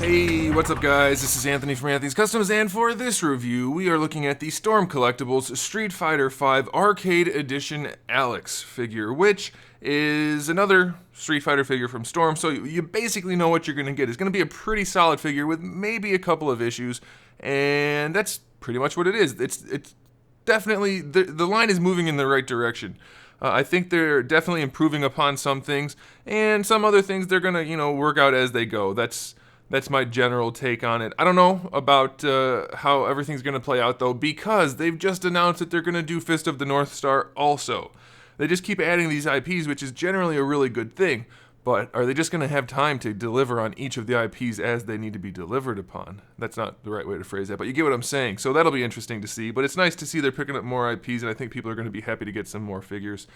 Hey, what's up guys? This is Anthony from Anthony's Customs, and for this review, we are looking at the Storm Collectibles Street Fighter V Arcade Edition Alex figure, which is another Street Fighter figure from Storm, so you basically know what you're going to get. It's going to be a pretty solid figure with maybe a couple of issues, and that's pretty much what it is. It's definitely, the line is moving in the right direction. I think they're definitely improving upon some things, and some other things they're going to, work out as they go. That's my general take on it. I don't know about how everything's going to play out, though, because they've just announced that they're going to do Fist of the North Star also. They just keep adding these IPs, which is generally a really good thing. But are they just going to have time to deliver on each of the IPs as they need to be delivered upon? That's not the right way to phrase that, but you get what I'm saying. So that'll be interesting to see. But it's nice to see they're picking up more IPs, and I think people are going to be happy to get some more figures.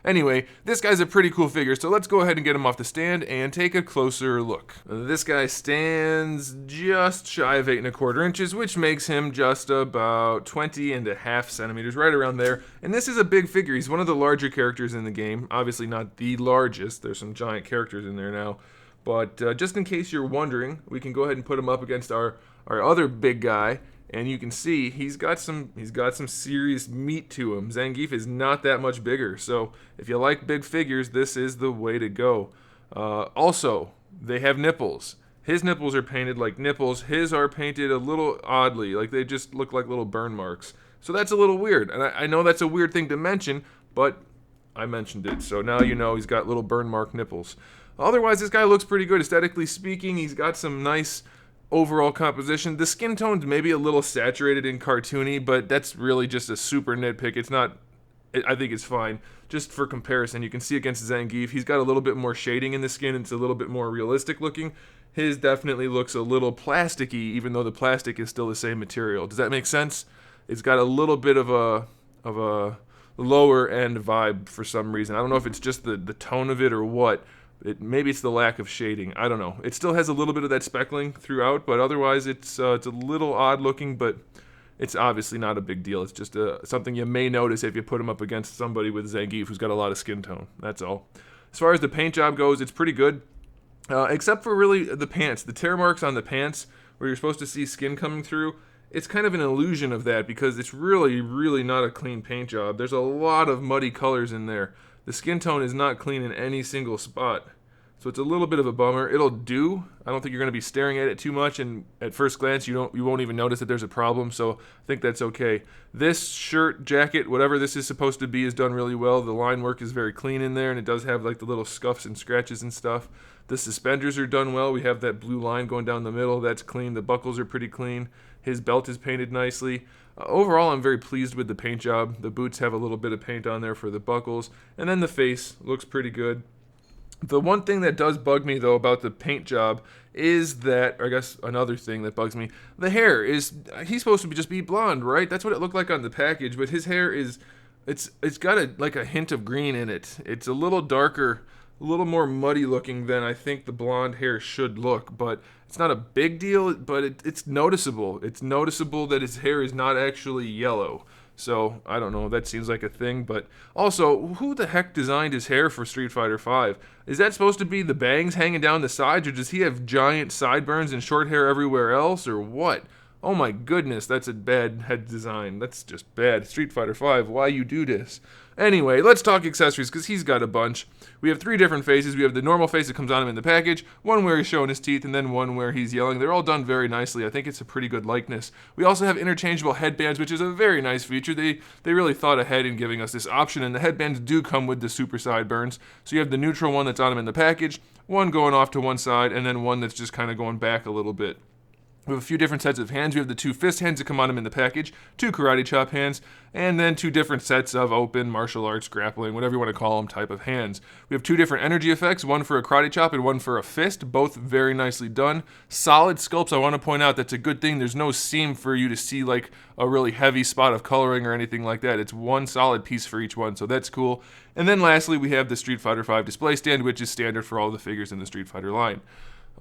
Anyway, this guy's a pretty cool figure, so let's go ahead and get him off the stand and take a closer look. This guy stands just shy of 8 1/4 inches, which makes him just about 20.5 centimeters, right around there. And this is a big figure. He's one of the larger characters in the game. Obviously not the largest. There's some giant characters in there now. But just in case you're wondering, we can go ahead and put him up against our other big guy. And you can see he's got some serious meat to him. Zangief is not that much bigger, so if you like big figures, this is the way to go. Also, they have nipples. His nipples are painted like nipples. His are painted a little oddly, like they just look like little burn marks. So that's a little weird, and I know that's a weird thing to mention, but I mentioned it, so now you know he's got little burn mark nipples. Otherwise, this guy looks pretty good, aesthetically speaking. He's got some nice overall composition. The skin tone's maybe a little saturated and cartoony, but that's really just a super nitpick. It's not, I think it's fine. Just for comparison, you can see against Zangief, he's got a little bit more shading in the skin. It's a little bit more realistic looking. His definitely looks a little plasticky, even though the plastic is still the same material. Does that make sense? It's got a little bit of a lower end vibe for some reason. I don't know if it's just the tone of it or what. Maybe it's the lack of shading. I don't know. It still has a little bit of that speckling throughout, but otherwise it's a little odd looking, but it's obviously not a big deal. It's just something you may notice if you put him up against somebody with Zangief who's got a lot of skin tone. That's all. As far as the paint job goes, it's pretty good, except for really the pants. The tear marks on the pants where you're supposed to see skin coming through, it's kind of an illusion of that because it's really, really not a clean paint job. There's a lot of muddy colors in there. The skin tone is not clean in any single spot. So it's a little bit of a bummer. It'll do. I don't think you're going to be staring at it too much, and at first glance you won't even notice that there's a problem, so I think that's okay. This shirt, jacket, whatever this is supposed to be is done really well. The line work is very clean in there, and it does have like the little scuffs and scratches and stuff. The suspenders are done well. We have that blue line going down the middle. That's clean. The buckles are pretty clean. His belt is painted nicely. Overall, I'm very pleased with the paint job. The boots have a little bit of paint on there for the buckles, and then the face looks pretty good. The one thing that does bug me, though, about the paint job is that, or I guess another thing that bugs me, the hair is, he's supposed to just be blonde, right? That's what it looked like on the package, but his hair is, it's got like a hint of green in it. It's a little darker, a little more muddy looking than I think the blonde hair should look, but it's not a big deal, but it's noticeable. It's noticeable that his hair is not actually yellow. So, I don't know, that seems like a thing, but also, who the heck designed his hair for Street Fighter V? Is that supposed to be the bangs hanging down the sides, or does he have giant sideburns and short hair everywhere else, or what? Oh my goodness, that's a bad head design. That's just bad. Street Fighter V, why you do this? Anyway, let's talk accessories, because he's got a bunch. We have 3 different faces. We have the normal face that comes on him in the package, one where he's showing his teeth, and then one where he's yelling. They're all done very nicely. I think it's a pretty good likeness. We also have interchangeable headbands, which is a very nice feature. They really thought ahead in giving us this option, and the headbands do come with the super sideburns. So you have the neutral one that's on him in the package, one going off to one side, and then one that's just kind of going back a little bit. We have a few different sets of hands. We have the 2 fist hands that come on him in the package, 2 karate chop hands, and then 2 different sets of open martial arts, grappling, whatever you want to call them, type of hands. We have 2 different energy effects, one for a karate chop and one for a fist, both very nicely done. Solid sculpts. I want to point out that's a good thing. There's no seam for you to see like a really heavy spot of coloring or anything like that. It's one solid piece for each one, so that's cool. And then lastly, we have the Street Fighter V display stand, which is standard for all the figures in the Street Fighter line.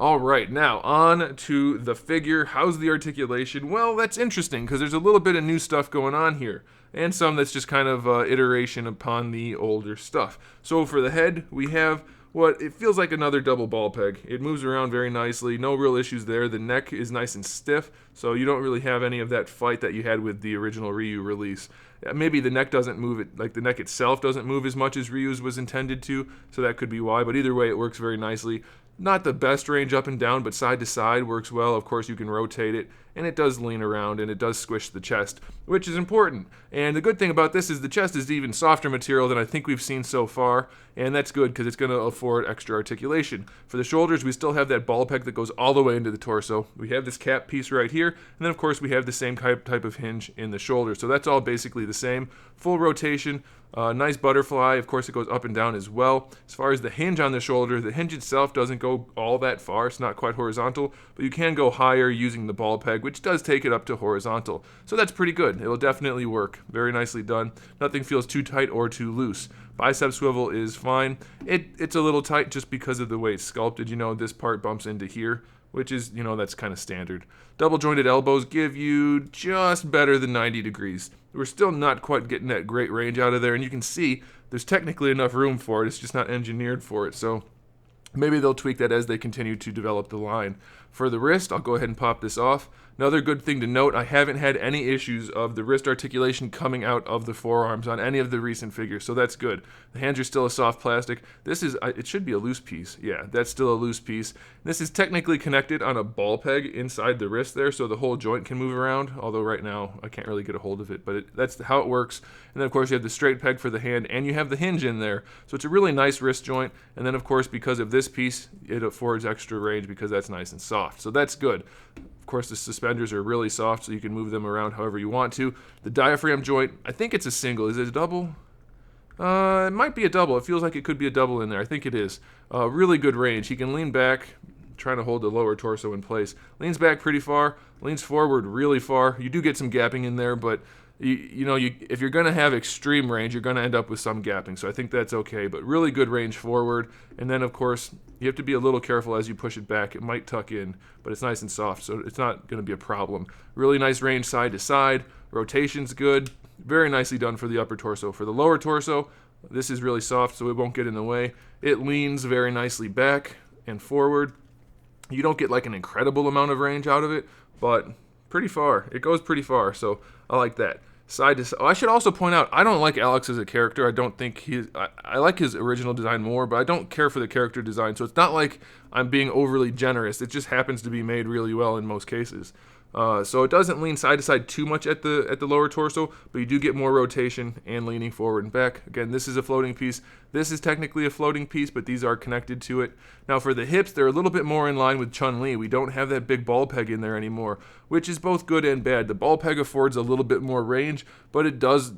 Alright, now on to the figure. How's the articulation? Well, that's interesting because there's a little bit of new stuff going on here, and some that's just kind of iteration upon the older stuff. So for the head, we have it feels like another double ball peg. It moves around very nicely, no real issues there. The neck is nice and stiff, so you don't really have any of that fight that you had with the original Ryu release. Maybe the neck doesn't move, like the neck itself doesn't move as much as Ryu's was intended to, so that could be why, but either way it works very nicely. Not the best range up and down, but side to side works well. Of course, you can rotate it, and it does lean around, and it does squish the chest, which is important. And the good thing about this is the chest is even softer material than I think we've seen so far, and that's good because it's going to afford extra articulation. For the shoulders, we still have that ball peg that goes all the way into the torso. We have this cap piece right here, and then of course we have the same type of hinge in the shoulder. So that's all basically the same. Full rotation. Nice butterfly. Of course, it goes up and down as well. As far as the hinge on the shoulder, the hinge itself doesn't go all that far. It's not quite horizontal, but you can go higher using the ball peg, which does take it up to horizontal. So that's pretty good. It will definitely work. Very nicely done. Nothing feels too tight or too loose. Bicep swivel is fine. It's a little tight just because of the way it's sculpted. You know, this part bumps into here, which is, you know, that's kind of standard. Double jointed elbows give you just better than 90 degrees. We're still not quite getting that great range out of there, and you can see there's technically enough room for it. It's just not engineered for it, so maybe they'll tweak that as they continue to develop the line. For the wrist, I'll go ahead and pop this off. Another good thing to note, I haven't had any issues of the wrist articulation coming out of the forearms on any of the recent figures, so that's good. The hands are still a soft plastic. This is, it should be a loose piece. Yeah, that's still a loose piece. This is technically connected on a ball peg inside the wrist there, so the whole joint can move around, although right now I can't really get a hold of it, but that's how it works. And then of course you have the straight peg for the hand, and you have the hinge in there, so it's a really nice wrist joint. And then of course because of this piece, it affords extra range because that's nice and soft, so that's good. Of course, the suspenders are really soft, so you can move them around however you want to. The diaphragm joint, I think it's a single. Is it a double? It might be a double. It feels like it could be a double in there. I think it is. Really good range. He can lean back, trying to hold the lower torso in place. Leans back pretty far, leans forward really far. You do get some gapping in there, but if you're going to have extreme range, you're going to end up with some gapping. So I think that's okay, but really good range forward. And then, of course, you have to be a little careful as you push it back. It might tuck in, but it's nice and soft, so it's not going to be a problem. Really nice range side to side. Rotation's good. Very nicely done for the upper torso. For the lower torso, this is really soft, so it won't get in the way. It leans very nicely back and forward. You don't get like an incredible amount of range out of it, but pretty far. It goes pretty far, so I like that. Side to side. Oh, I should also point out, I don't like Alex as a character. I don't think I like his original design more, but I don't care for the character design. So it's not like I'm being overly generous. It just happens to be made really well in most cases. So it doesn't lean side to side too much at the lower torso, but you do get more rotation and leaning forward and back. Again, this is a floating piece. This is technically a floating piece, but these are connected to it. Now for the hips, they're a little bit more in line with Chun-Li. We don't have that big ball peg in there anymore, which is both good and bad. The ball peg affords a little bit more range, but it does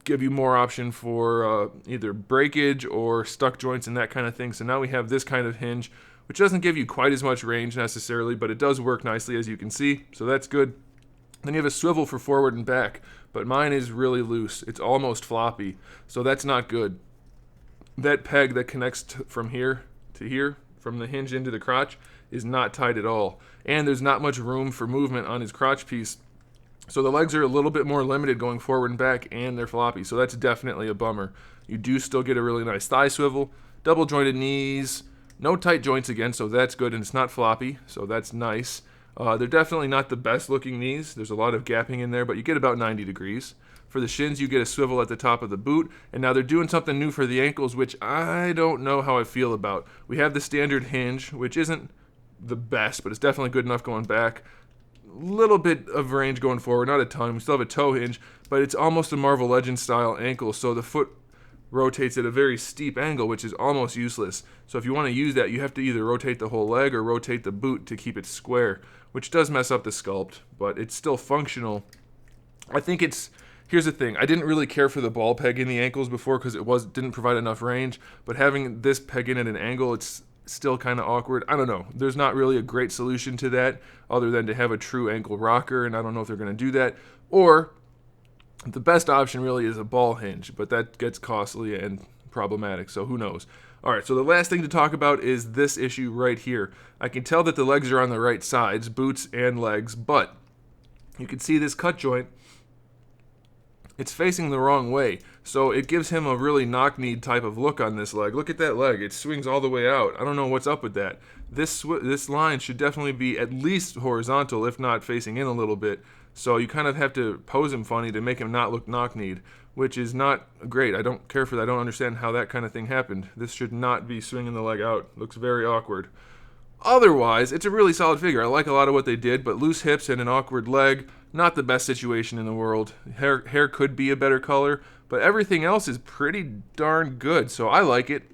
give you more option for either breakage or stuck joints and that kind of thing. So now we have this kind of hinge, which doesn't give you quite as much range necessarily, but it does work nicely as you can see, so that's good. Then you have a swivel for forward and back, but mine is really loose. It's almost floppy, so that's not good. That peg that connects from here to here, from the hinge into the crotch, is not tight at all. And there's not much room for movement on his crotch piece, so the legs are a little bit more limited going forward and back, and they're floppy, so that's definitely a bummer. You do still get a really nice thigh swivel, double jointed knees, no tight joints again, so that's good, and it's not floppy, so that's nice. They're definitely not the best looking knees. There's a lot of gapping in there, but you get about 90 degrees. For the shins, you get a swivel at the top of the boot, and now they're doing something new for the ankles, which I don't know how I feel about. We have the standard hinge, which isn't the best, but it's definitely good enough going back. Little bit of range going forward, not a ton. We still have a toe hinge, but it's almost a Marvel Legends style ankle, so the foot rotates at a very steep angle, which is almost useless. So if you want to use that, you have to either rotate the whole leg or rotate the boot to keep it square, which does mess up the sculpt, but it's still functional. I think here's the thing, I didn't really care for the ball peg in the ankles before because it didn't provide enough range, but having this peg in at an angle, it's still kind of awkward. I don't know. There's not really a great solution to that other than to have a true ankle rocker, and I don't know if they're going to do that. Or the best option really is a ball hinge, but that gets costly and problematic, so who knows. All right, so the last thing to talk about is this issue right here. I can tell that the legs are on the right sides, boots and legs, but you can see this cut joint it's facing the wrong way. So it gives him a really knock-kneed type of look on this leg. Look at that leg. It swings all the way out. I don't know what's up with that. This line should definitely be at least horizontal, if not facing in a little bit. So you kind of have to pose him funny to make him not look knock-kneed, which is not great. I don't care for that. I don't understand how that kind of thing happened. This should not be swinging the leg out. Looks very awkward. Otherwise, it's a really solid figure. I like a lot of what they did, but loose hips and an awkward leg, not the best situation in the world. Hair could be a better color, but everything else is pretty darn good, so I like it.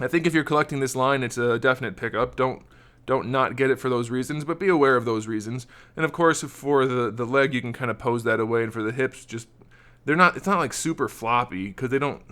I think if you're collecting this line, it's a definite pickup. Don't not get it for those reasons, but be aware of those reasons. And of course, for the leg, you can kind of pose that away, and for the hips, just it's not like super floppy, because they don't,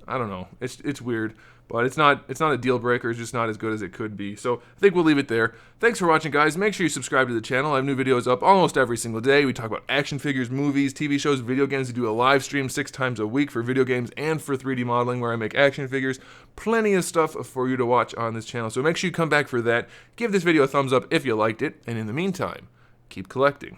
I don't know, it's weird. But it's not a deal breaker. It's just not as good as it could be. So I think we'll leave it there. Thanks for watching, guys. Make sure you subscribe to the channel. I have new videos up almost every single day. We talk about action figures, movies, TV shows, video games. We do a live stream 6 times a week for video games and for 3D modeling, where I make action figures. Plenty of stuff for you to watch on this channel. So make sure you come back for that. Give this video a thumbs up if you liked it. And in the meantime, keep collecting.